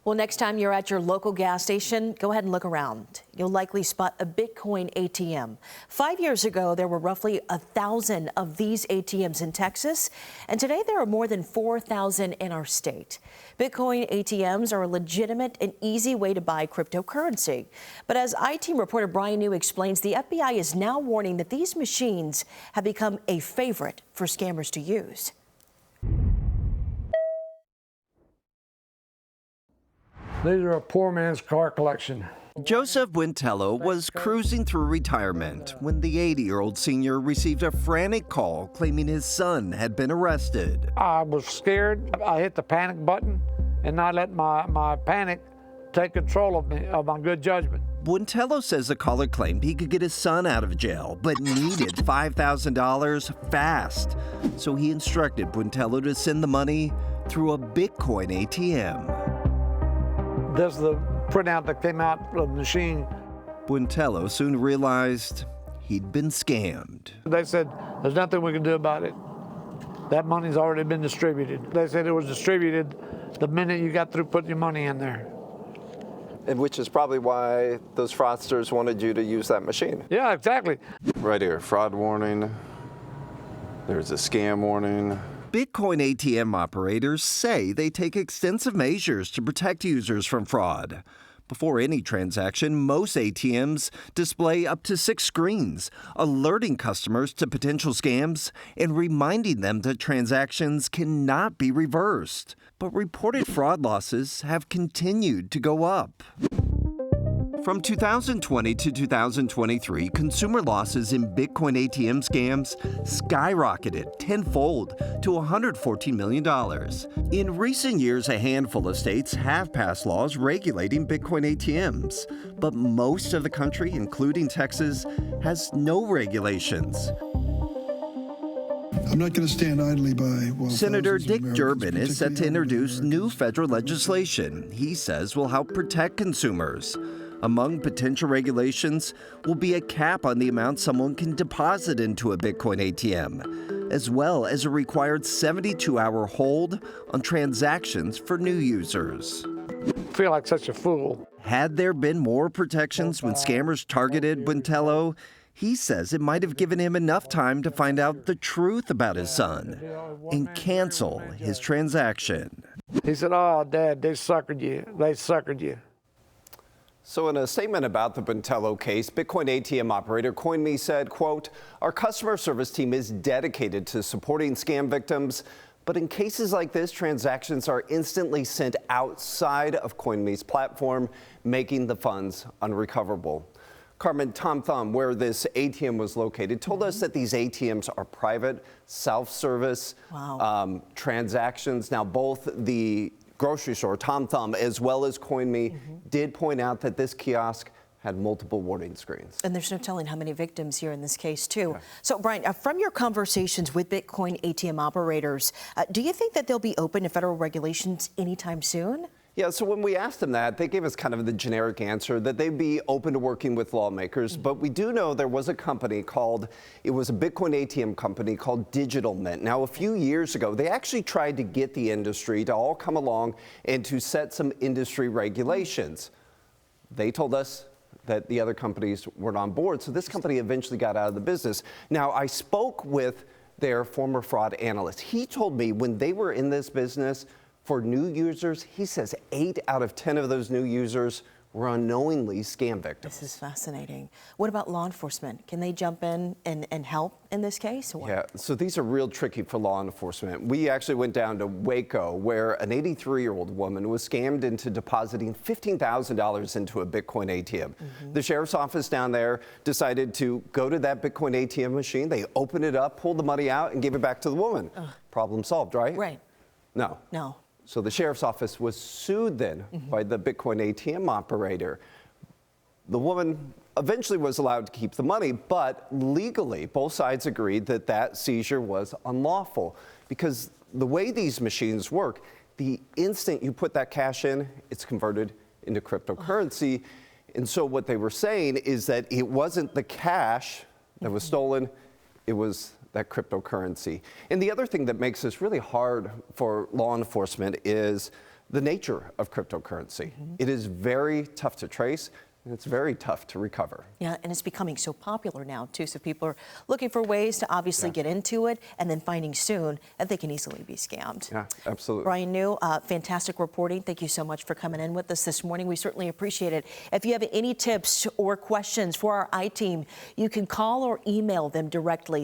Well, next time you're at your local gas station, go ahead and look around. You'll likely spot a Bitcoin ATM. 5 years ago, there were roughly 1,000 of these ATMs in Texas, and today there are more than 4,000 in our state. Bitcoin ATMs are a legitimate and easy way to buy cryptocurrency. But as I-Team reporter Brian New explains, the FBI is now warning that these machines have become a favorite for scammers to use. These are a poor man's car collection. Joseph Buentello was cruising through retirement when the 80-year-old senior received a frantic call claiming his son had been arrested. I was scared. I hit the panic button and I let my panic take control of me, of my good judgment. Buentello says the caller claimed he could get his son out of jail, but needed $5,000 fast. So he instructed Buentello to send the money through a Bitcoin ATM. This is the printout that came out of the machine. Buentello soon realized he'd been scammed. They said, there's nothing we can do about it. That money's already been distributed. They said it was distributed the minute you got through putting your money in there. And which is probably why those fraudsters wanted you to use that machine. Yeah, exactly. Right here, fraud warning. There's a scam warning. Bitcoin ATM operators say they take extensive measures to protect users from fraud. Before any transaction, most ATMs display up to 6 screens, alerting customers to potential scams and reminding them that transactions cannot be reversed. But reported fraud losses have continued to go up. From 2020 to 2023, consumer losses in Bitcoin ATM scams skyrocketed tenfold to $114 million. In recent years, a handful of states have passed laws regulating Bitcoin ATMs, but most of the country, including Texas, has no regulations. I'm not going to stand idly by while Senator thousands of Dick Americans, Durbin is set to particularly introduce elderly new Americans, federal legislation he says will help protect consumers. Among potential regulations will be a cap on the amount someone can deposit into a Bitcoin ATM, as well as a required 72-hour hold on transactions for new users. I feel like such a fool. Had there been more protections when scammers targeted Buentello, he says it might have given him enough time to find out the truth about his son and cancel his transaction. He said, oh, Dad, they suckered you. They suckered you. So in a statement about the Buentello case, Bitcoin ATM operator CoinMe said, quote, "Our customer service team is dedicated to supporting scam victims, but in cases like this, transactions are instantly sent outside of CoinMe's platform, making the funds unrecoverable." Carmen, Tom Thumb, where this ATM was located, told us that these ATMs are private, self-service transactions. Now, both the grocery store, Tom Thumb, as well as CoinMe, did point out that this kiosk had multiple warning screens. And there's no telling how many victims here in this case, too. Yeah. So, Brian, from your conversations with Bitcoin ATM operators, do you think that they'll be open to federal regulations anytime soon? Yeah, so when we asked them that, they gave us kind of the generic answer that they'd be open to working with lawmakers. But we do know there was a company it was a Bitcoin ATM company called Digital Mint. Now, a few years ago, they actually tried to get the industry to all come along and to set some industry regulations. They told us that the other companies weren't on board, so this company eventually got out of the business. Now, I spoke with their former fraud analyst. He told me when they were in this business, for new users, he says 8 out of 10 of those new users were unknowingly scam victims. This is fascinating. What about law enforcement? Can they jump in and help in this case? Or? Yeah, so these are real tricky for law enforcement. We actually went down to Waco, where an 83-year-old woman was scammed into depositing $15,000 into a Bitcoin ATM. The sheriff's office down there decided to go to that Bitcoin ATM machine. They opened it up, pulled the money out, and gave it back to the woman. Problem solved, right? Right. No. No. So the sheriff's office was sued then by the Bitcoin ATM operator. The woman eventually was allowed to keep the money, but legally, both sides agreed that that seizure was unlawful because the way these machines work, the instant you put that cash in, it's converted into cryptocurrency. And so what they were saying is that it wasn't the cash that was stolen, it was that cryptocurrency. And the other thing that makes this really hard for law enforcement is the nature of cryptocurrency. It is very tough to trace, and it's very tough to recover. Yeah, and it's becoming so popular now, too. So people are looking for ways to obviously get into it and then finding soon that they can easily be scammed. Yeah, absolutely. Brian New, fantastic reporting. Thank you so much for coming in with us this morning. We certainly appreciate it. If you have any tips or questions for our I-Team, you can call or email them directly.